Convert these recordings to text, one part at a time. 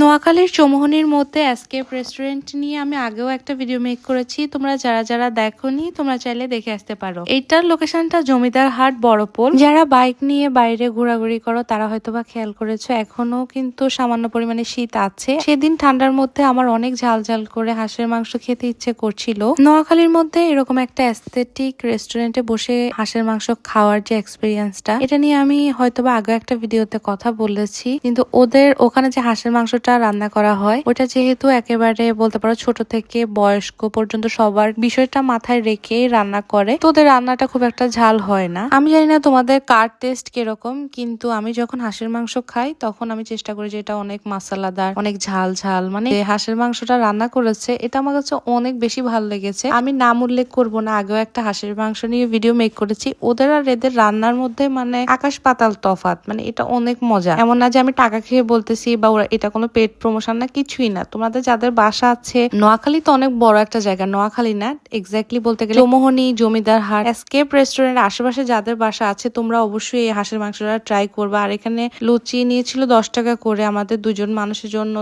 নোয়াখালীর চৌমুহনীর মধ্যে escape restaurant নিয়ে আমি আগেও একটা ভিডিও মেক করেছি। তোমরা যারা দেখোনি তোমরা চাইলে দেখে আসতে পারো। এইটার লোকেশনটা জমিদার হাট বড়পোল। যারা বাইক নিয়ে বাইরে ঘোরাঘুরি করো তারা হয়তোবা খেয়াল করেছো, এখনো কিন্তু সামান্য পরিমাণে শীত আছে। সেদিন ঠান্ডার মধ্যে আমার অনেক ঝাল ঝাল করে হাঁসের মাংস খেতে ইচ্ছে করছিল। নোয়াখালীর মধ্যে এরকম একটা এস্থেটিক রেস্টুরেন্টে বসে হাঁসের মাংস খাওয়ার যে এক্সপিরিয়েন্সটা, এটা নিয়ে আমি হয়তোবা আগে একটা ভিডিওতে কথা বলেছি। কিন্তু ওদের ওখানে যে হাঁসের মাংসটা রান্না করা হয় ওটা যেহেতু একেবারে বলতে পারো ছোট থেকে বয়স্ক পর্যন্ত সবার বিষয়টা মাথায় রেখে রান্না করে, তো ওদের রান্নাটা খুব একটা ঝাল হয় না। আমি জানি না তোমাদের কার টেস্ট কিরকম, কিন্তু আমি যখন হাঁসের মাংস খাই তখন আমি চেষ্টা করি যে এটা অনেক মশলাদার, অনেক ঝাল ঝাল, মানে হাঁসের মাংসটা রান্না করেছে এটা আমার কাছে অনেক বেশি ভালো লেগেছে। আমি নাম উল্লেখ করবো না, আগেও একটা হাঁসের মাংস নিয়ে ভিডিও মেক করেছি। ওদের আর এদের রান্নার মধ্যে মানে আকাশ পাতাল তফাৎ, মানে এটা অনেক মজা। এমন না যে আমি টাকা খেয়ে বলতেছি বা ওরা এটা কোনো পেড প্রমোশন না, কিছুই না। তোমাদের যাদের বাসা আছে নোয়াখালী, তো অনেক বড় একটা জায়গা, নোয়াখালী না এক্স্যাক্টলি বলতে গেলে চৌমুহনী, জমিদার হাট, এসকেপ রেস্টুরেন্ট আশেপাশে যাদের বাসা আছে তোমরা অবশ্যই এই হাঁসের মাংসটা ট্রাই করবা। আর এখানে লুচি নিয়েছিল 10 টাকা করে, আমাদের দুজন মানুষের জন্য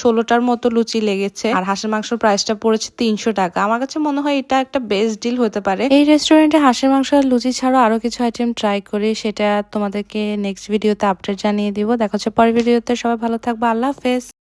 16টার মতো লুচি লেগেছে। আর হাঁসের মাংসের প্রাইসটা পড়েছে 300 টাকা। আমার কাছে মনে হয় এটা একটা বেস্ট ডিল হতে পারে। এই রেস্টুরেন্টে হাঁসের মাংস আর লুচি ছাড়াও আরো কিছু আইটেম ট্রাই করি, সেটা তোমাদেরকে নেক্সট ভিডিওতে আপডেট জানিয়ে দিব। দেখা হচ্ছে পরের ভিডিওতে। সবাই ভালো থাকবে, আল্লাহ হাফেজ।